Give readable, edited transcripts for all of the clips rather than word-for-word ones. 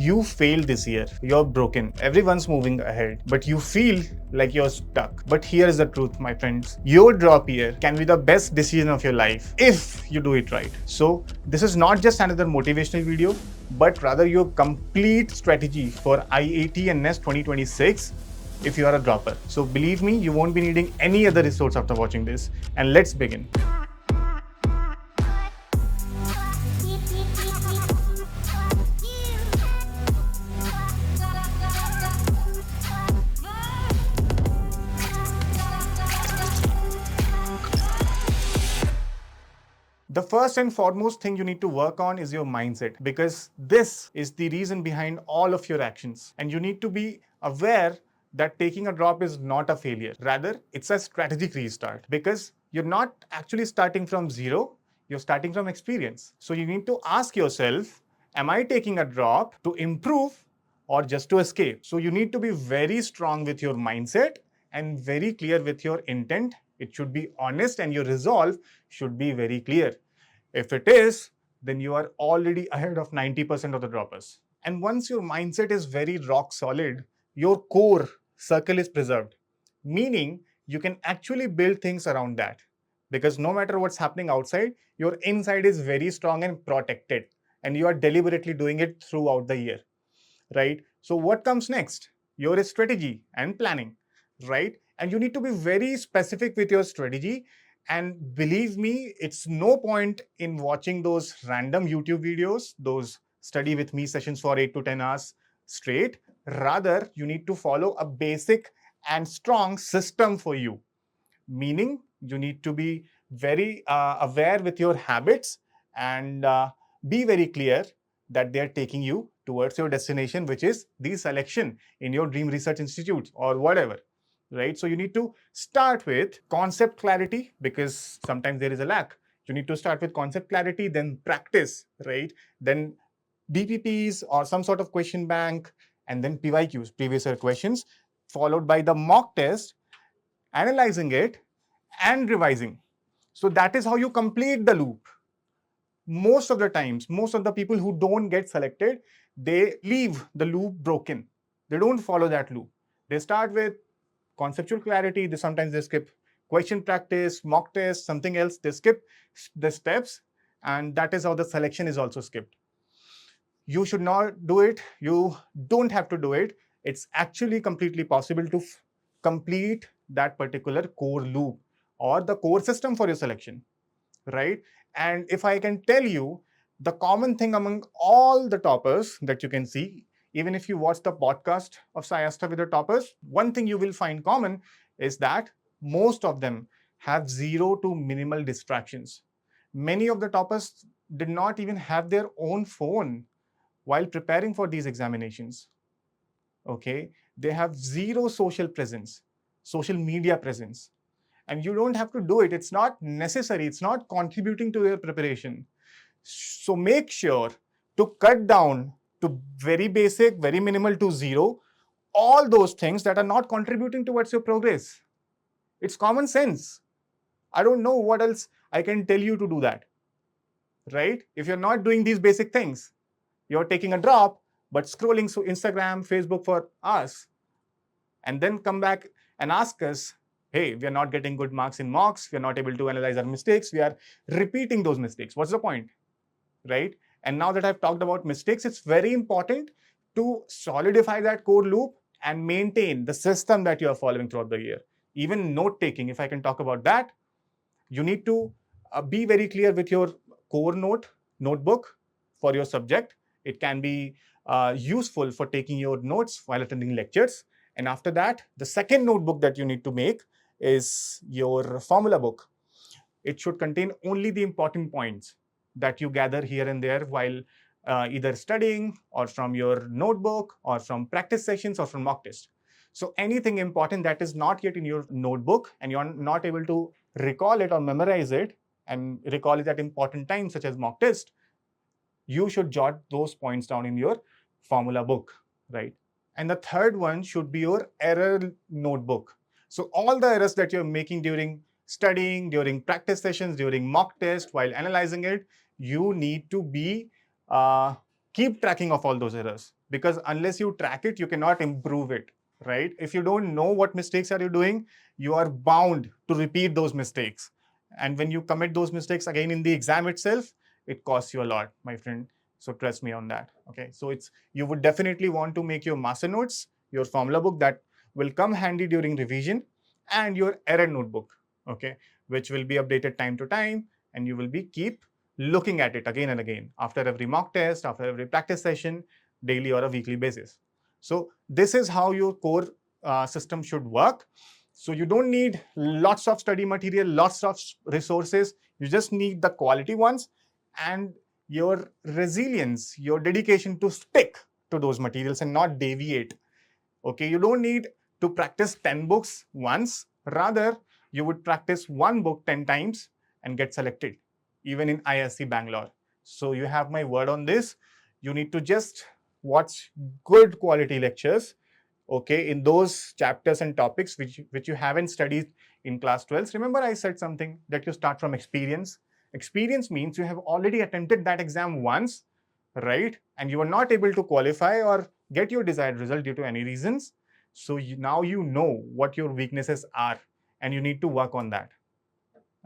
you failed this year, you're broken, everyone's moving ahead, but you feel like you're stuck. But here is the truth, my friends. Your drop year can be the best decision of your life if you do it right. So this is not just another motivational video, but rather your complete strategy for IIT and NEST 2026 if you are a dropper. So believe me, you won't be needing any other resource after watching this. And let's begin. The first and foremost thing you need to work on is your mindset, because this is the reason behind all of your actions. And you need to be aware that taking a drop is not a failure. Rather, it's a strategic restart, because you're not actually starting from zero, you're starting from experience. So you need to ask yourself, am I taking a drop to improve or just to escape? So you need to be very strong with your mindset and very clear with your intent. It should be honest and your resolve should be very clear. If it is, then you are already ahead of 90% of the droppers. And once your mindset is very rock solid, your core circle is preserved, meaning you can actually build things around that. Because no matter what's happening outside, your inside is very strong and protected, and you are deliberately doing it throughout the year, right? So what comes next? Your strategy and planning, right? And you need to be very specific with your strategy. And believe me, it's no point in watching those random YouTube videos, those study with me sessions for 8 to 10 hours straight. Rather, you need to follow a basic and strong system for you, meaning you need to be very aware with your habits and be very clear that they are taking you towards your destination, which is the selection in your dream research institute or whatever, right? So you need to start with concept clarity, because sometimes there is a lack. You need to start with concept clarity, then practice, right? Then BPPs or some sort of question bank, and then PYQs, previous year questions, followed by the mock test, analyzing it, and revising. So that is how you complete the loop. Most of the times, most of the people who don't get selected, they leave the loop broken. They don't follow that loop. They start with conceptual clarity, sometimes they skip question practice, mock test, something else, they skip the steps, and that is how the selection is also skipped. You should not do it. You don't have to do it. It's actually completely possible to complete that particular core loop or the core system for your selection, right? And if I can tell you, the common thing among all the toppers that you can see, even if you watch the podcast of SciAstra with the toppers, one thing you will find common is that most of them have zero to minimal distractions. Many of the toppers did not even have their own phone while preparing for these examinations. Okay, they have zero social presence, social media presence, and you don't have to do it. It's not necessary. It's not contributing to your preparation. So make sure to cut down to very basic, very minimal to zero, all those things that are not contributing towards your progress. It's common sense. I don't know what else I can tell you to do that, right? If you're not doing these basic things, you're taking a drop, but scrolling through Instagram, Facebook for hours, and then come back and ask us, hey, we are not getting good marks in mocks, we are not able to analyze our mistakes, we are repeating those mistakes. What's the point, right? And now that I've talked about mistakes, it's very important to solidify that core loop and maintain the system that you are following throughout the year. Even note taking, if I can talk about that, you need to be very clear with your core notebook for your subject. It can be useful for taking your notes while attending lectures. And after that, the second notebook that you need to make is your formula book. It should contain only the important points that you gather here and there while either studying or from your notebook or from practice sessions or from mock test. So anything important that is not yet in your notebook and you're not able to recall it or memorize it and recall it at important times such as mock test, you should jot those points down in your formula book, right? And the third one should be your error notebook. So all the errors that you're making during studying, during practice sessions, during mock test, while analyzing it, you need to be keep tracking of all those errors, because unless you track it, you cannot improve it, right? If you don't know what mistakes are you doing, you are bound to repeat those mistakes. And when you commit those mistakes again in the exam itself, it costs you a lot, my friend. So trust me on that. Okay. So you would definitely want to make your master notes, your formula book that will come handy during revision, and your error notebook, okay, which will be updated time to time, and you will be keep looking at it again and again after every mock test, after every practice session, daily or a weekly basis. So this is how your core system should work. So you don't need lots of study material, lots of resources. You just need the quality ones and your resilience, your dedication to stick to those materials and not deviate. Okay, you don't need to practice 10 books once. Rather, you would practice one book 10 times and get selected, even in IISc Bangalore. So you have my word on this. You need to just watch good quality lectures, okay, in those chapters and topics which you haven't studied in class 12. Remember, I said something that you start from experience. Experience means you have already attempted that exam once, right? And you were not able to qualify or get your desired result due to any reasons. So now you know what your weaknesses are and you need to work on that.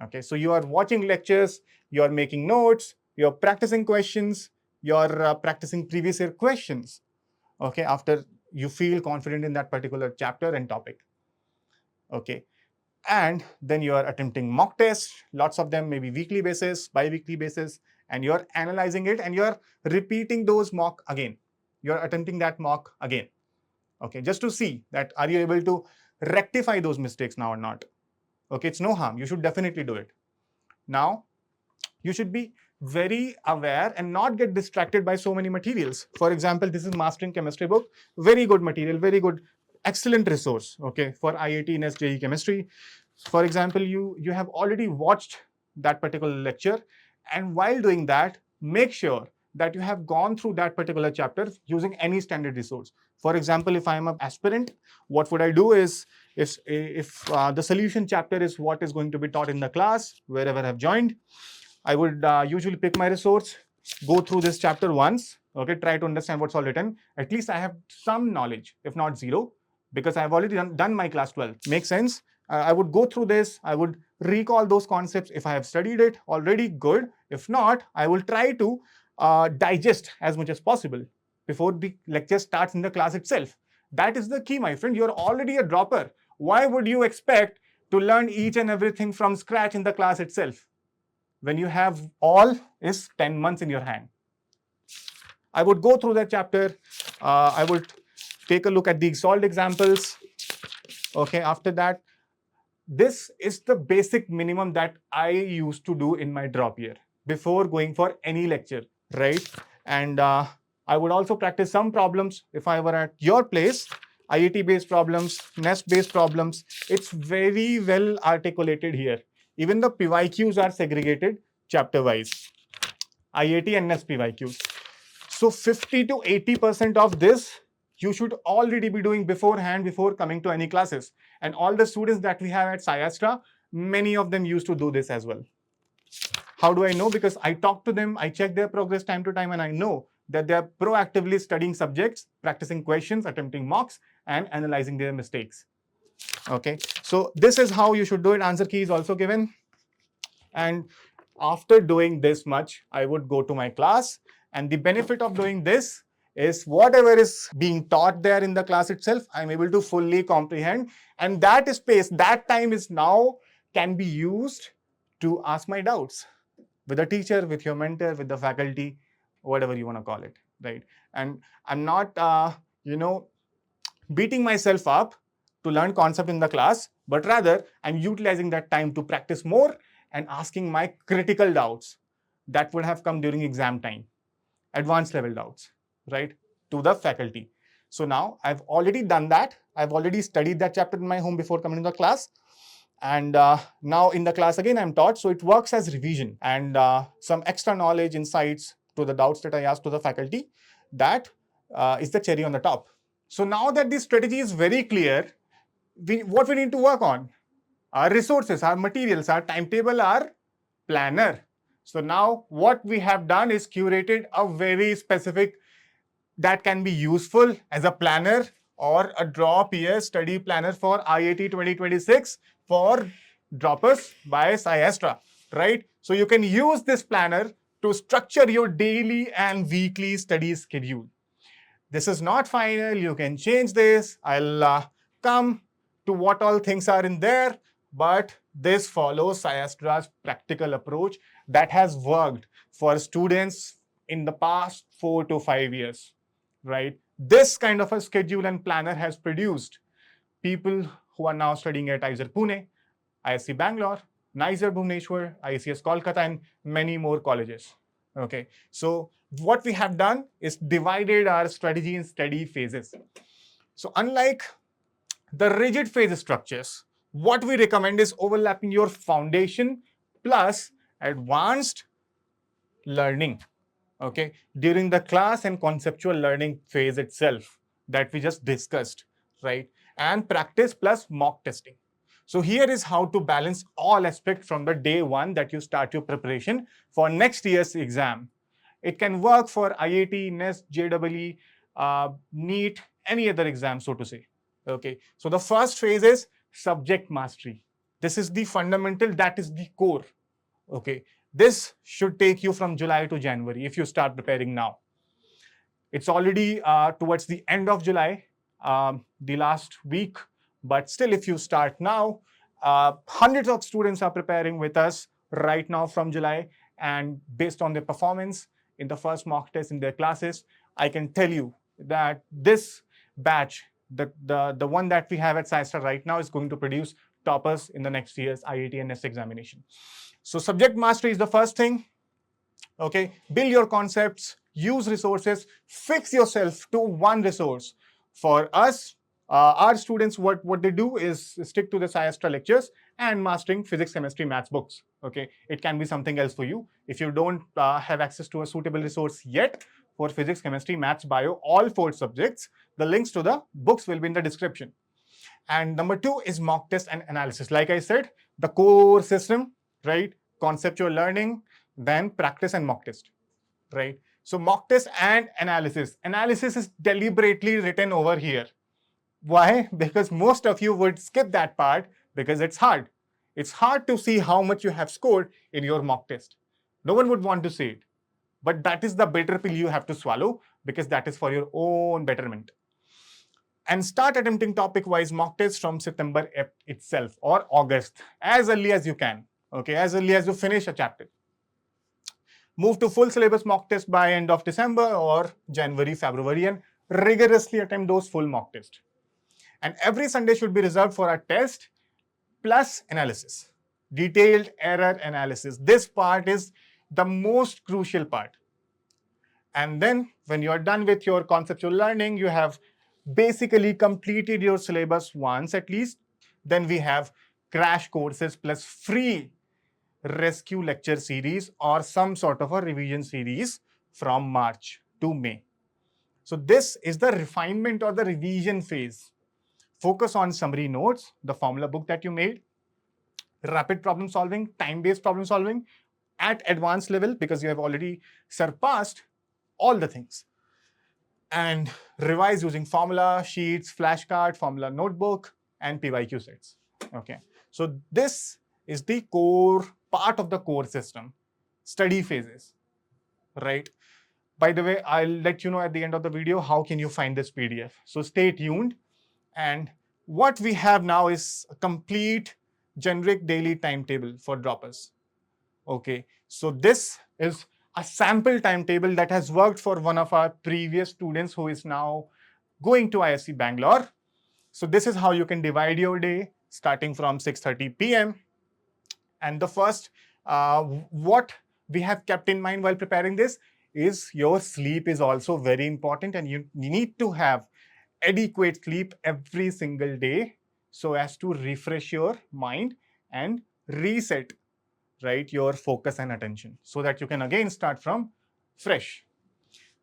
Okay, so you are watching lectures, you are making notes, you're practicing questions, you're practicing previous year questions, okay, after you feel confident in that particular chapter and topic. Okay, and then you are attempting mock tests, lots of them, maybe weekly basis, bi-weekly basis, and you're analyzing it and you're repeating those mock again. You're attempting that mock again, okay, just to see that are you able to rectify those mistakes now or not. Okay, it's no harm. You should definitely do it. Now, you should be very aware and not get distracted by so many materials. For example, this is Mastering Chemistry book, very good material, very good, excellent resource, okay, for IIT NEST JEE Chemistry. For example, you have already watched that particular lecture, and while doing that, make sure that you have gone through that particular chapter using any standard resource. For example, if I am an aspirant, what would I do is, if the solution chapter is what is going to be taught in the class, wherever I've joined, I would usually pick my resource, go through this chapter once, okay, try to understand what's all written. At least I have some knowledge, if not zero, because I've already done my class 12. Makes sense? I would go through this, I would recall those concepts. If I have studied it already, good. If not, I will try to digest as much as possible before the lecture starts in the class itself. That is the key, my friend. You're already a dropper. Why would you expect to learn each and everything from scratch in the class itself when you have all is 10 months in your hand? I would go through that chapter. I would take a look at the solved examples. Okay, after that, this is the basic minimum that I used to do in my drop year before going for any lecture, right? And I would also practice some problems if I were at your place, IIT-based problems, NEST-based problems. It's very well articulated here. Even the PYQs are segregated chapter-wise, IIT and NEST PYQs. So 50 to 80% of this you should already be doing beforehand before coming to any classes. And all the students that we have at SciAstra, many of them used to do this as well. How do I know? Because I talk to them, I check their progress time to time, and I know that they are proactively studying subjects, practicing questions, attempting mocks, and analyzing their mistakes. Okay, so this is how you should do it. Answer key is also given. And after doing this much, I would go to my class. And the benefit of doing this is whatever is being taught there in the class itself, I'm able to fully comprehend. And that space, that time is now can be used to ask my doubts with the teacher, with your mentor, with the faculty, whatever you want to call it, right? And I'm not, beating myself up to learn concept in the class, but rather I'm utilizing that time to practice more and asking my critical doubts that would have come during exam time, advanced level doubts, right, to the faculty. So now I've already done that. I've already studied that chapter in my home before coming to the class. And now in the class again, I'm taught. So it works as revision and some extra knowledge, insights to the doubts that I asked to the faculty. That is the cherry on the top. So now that this strategy is very clear, what we need to work on? Our resources, our materials, our timetable, our planner. So now what we have done is curated a very specific that can be useful as a planner or a drop year study planner for IIT 2026 for droppers by SciAstra, right? So you can use this planner to structure your daily and weekly study schedule. This is not final. You can change this. I'll come to what all things are in there, but this follows SciAstra's practical approach that has worked for students in the past 4 to 5 years, right? This kind of a schedule and planner has produced people who are now studying at IISER Pune, IISc Bangalore, NISER Bhubaneswar, IICS Kolkata, and many more colleges. Okay, so what we have done is divided our strategy in study phases. So unlike the rigid phase structures, what we recommend is overlapping your foundation plus advanced learning, okay, during the class and conceptual learning phase itself that we just discussed, right? And practice plus mock testing. So here is how to balance all aspects from the day one that you start your preparation for next year's exam. It can work for IIT, NEST, JEE, NEET, any other exam, so to say. Okay, so the first phase is subject mastery. This is the fundamental, that is the core. Okay, this should take you from July to January if you start preparing now. It's already towards the end of July, the last week, but still if you start now, hundreds of students are preparing with us right now from July, and based on their performance in the first mock test in their classes, I can tell you that this batch, the one that we have at SciAstra right now, is going to produce toppers in the next year's IIT and NEST examination. So subject mastery is the first thing. Okay, build your concepts, use resources, fix yourself to one resource. For us, our students, what they do is stick to the SciAstra lectures and mastering physics, chemistry, maths books. Okay, it can be something else for you. If you don't have access to a suitable resource yet for physics, chemistry, maths, bio, all 4 subjects, the links to the books will be in the description. And number 2 is mock test and analysis. Like I said, the core system, right? Conceptual learning, then practice and mock test, right? So mock test and analysis. Analysis is deliberately written over here. Why? Because most of you would skip that part because it's hard. It's hard to see how much you have scored in your mock test. No one would want to see it. But that is the bitter pill you have to swallow because that is for your own betterment. And start attempting topic-wise mock tests from September itself or August, as early as you can, okay, as early as you finish a chapter. Move to full syllabus mock test by end of December or January, February, and rigorously attempt those full mock tests. And every Sunday should be reserved for a test plus analysis, detailed error analysis. This part is the most crucial part. And then when you are done with your conceptual learning, you have basically completed your syllabus once at least. Then we have crash courses plus free rescue lecture series or some sort of a revision series from March to May. So this is the refinement or the revision phase. Focus on summary notes, the formula book that you made, rapid problem solving, time-based problem solving at advanced level because you have already surpassed all the things. And revise using formula sheets, flashcard, formula notebook, and PYQ sets. Okay, so this is the core part of the core system, study phases, right? By the way, I'll let you know at the end of the video how can you find this PDF. So stay tuned. And what we have now is a complete generic daily timetable for droppers. Okay, so this is a sample timetable that has worked for one of our previous students who is now going to IISc Bangalore. So this is how you can divide your day starting from 6:30 p.m. And the first, what we have kept in mind while preparing this is your sleep is also very important, and you need to have adequate sleep every single day so as to refresh your mind and reset, right, your focus and attention so that you can again start from fresh.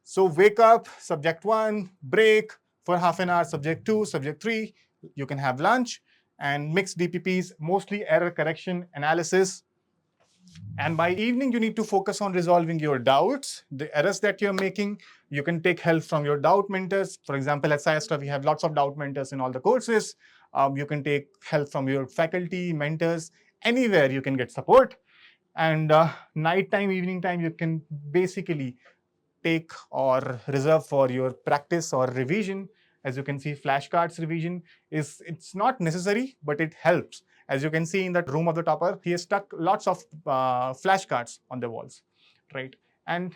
So wake up, subject 1, break for half an hour, subject 2, subject 3, you can have lunch and mix DPPs, mostly error correction analysis. And by evening, you need to focus on resolving your doubts, the errors that you're making. You can take help from your doubt mentors. For example, at SciAstra, we have lots of doubt mentors in all the courses. You can take help from your faculty, mentors, anywhere you can get support. And nighttime, evening time, you can basically take or reserve for your practice or revision. As you can see, flashcards revision it's not necessary, but it helps. As you can see in that room of the topper, he has stuck lots of flashcards on the walls, right? And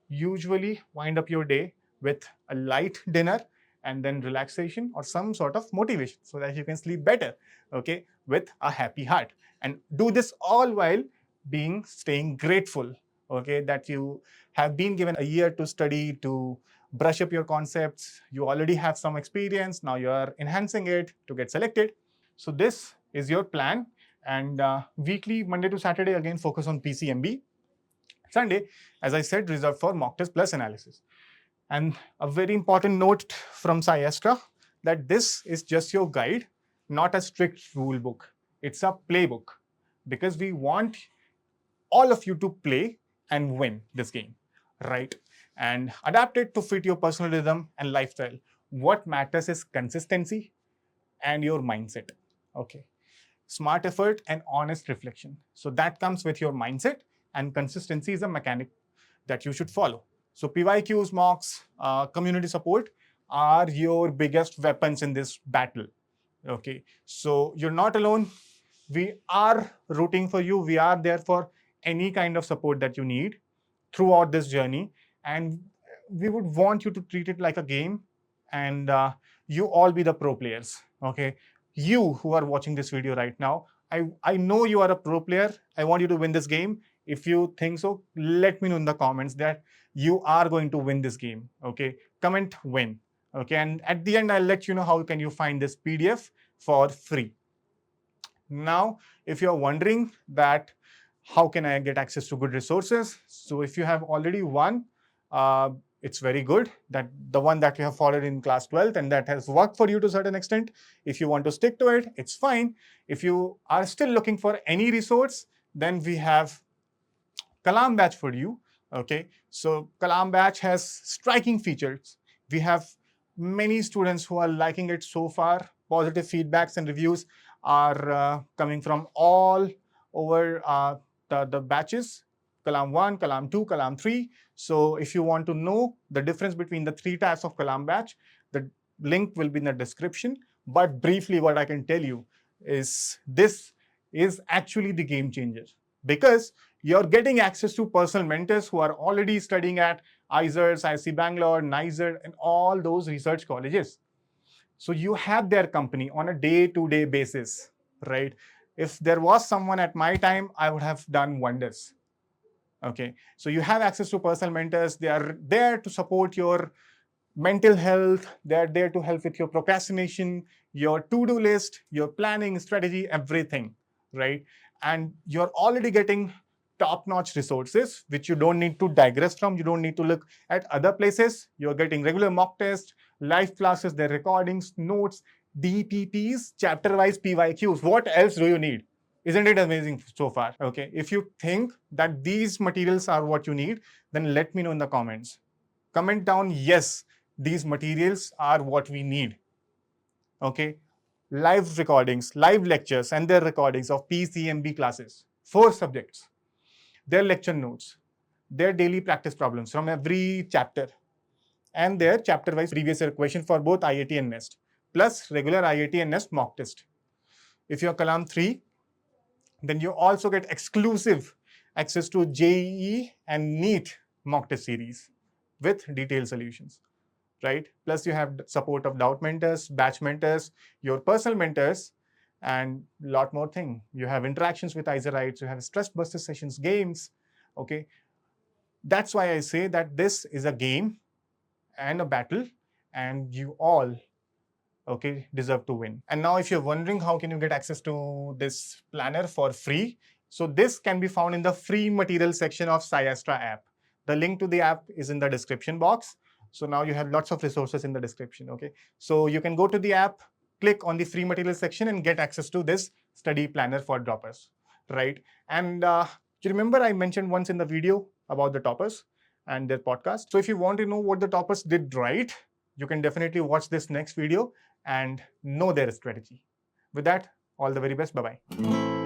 usually wind up your day with a light dinner and then relaxation or some sort of motivation so that you can sleep better, okay, with a happy heart. And do this all while staying grateful, okay, that you have been given a year to study, to brush up your concepts. You already have some experience. Now you are enhancing it to get selected. So this is your plan. And weekly, Monday to Saturday, again, focus on PCMB. Sunday, as I said, reserved for mock test plus analysis. And a very important note from SciAstra that this is just your guide, not a strict rule book. It's a playbook because we want all of you to play and win this game, right? And adapt it to fit your personal rhythm and lifestyle. What matters is consistency and your mindset, okay? Smart effort and honest reflection. So that comes with your mindset, and consistency is a mechanic that you should follow. So PYQs, mocks, community support are your biggest weapons in this battle. Okay, so you're not alone. We are rooting for you. We are there for any kind of support that you need throughout this journey, and we would want you to treat it like a game, and you all be the pro players. Okay, you who are watching this video right now, I know you are a pro player. I want you to win this game. If you think so, let me know in the comments that you are going to win this game. Okay, comment win. Okay, and at the end, I'll let you know how can you find this PDF for free. Now, if you're wondering that how can I get access to good resources? So if you have already won, it's very good that the one that you have followed in class 12th and that has worked for you to a certain extent. If you want to stick to it, it's fine. If you are still looking for any resource, then we have Calam Batch for you. Okay, so Calam Batch has striking features. We have many students who are liking it so far. Positive feedbacks and reviews are coming from all over the batches. Calam 1, Calam 2, Calam 3. So if you want to know the difference between the three types of Calam Batch, the link will be in the description. But briefly, what I can tell you is this is actually the game changer, because you're getting access to personal mentors who are already studying at IISER, IISc Bangalore, NISER, and all those research colleges. So you have their company on a day-to-day basis, right? If there was someone at my time, I would have done wonders. Okay, so you have access to personal mentors. They are there to support your mental health. They're there to help with your procrastination, your to-do list, your planning, strategy, everything, right? And you're already getting top-notch resources, which you don't need to digress from. You don't need to look at other places. You're getting regular mock tests, live classes, their recordings, notes, DPPs, chapter-wise PYQs. What else do you need? Isn't it amazing so far? Okay, if you think that these materials are what you need, then let me know in the comments. Comment down, yes, these materials are what we need. Okay, live recordings, live lectures, and their recordings of PCMB classes, 4 subjects, their lecture notes, their daily practice problems from every chapter, and their chapter-wise previous year question for both IIT and NEST, plus regular IIT and NEST mock test. If you're Calam 3, then you also get exclusive access to JEE and NEET mock test series with detailed solutions, right? Plus you have support of doubt mentors, batch mentors, your personal mentors, and a lot more thing. You have interactions with IISerites, you have stress buster sessions, games, okay? That's why I say that this is a game and a battle, and you all, okay, deserve to win. And now if you're wondering how can you get access to this planner for free, so this can be found in the free material section of SciAstra app. The link to the app is in the description box. So now you have lots of resources in the description, okay? So you can go to the app, click on the free material section and get access to this study planner for droppers, right? And You remember I mentioned once in the video about the toppers and their podcast. So if you want to know what the toppers did right, you can definitely watch this next video and know their strategy. With that, all the very best. Bye-bye.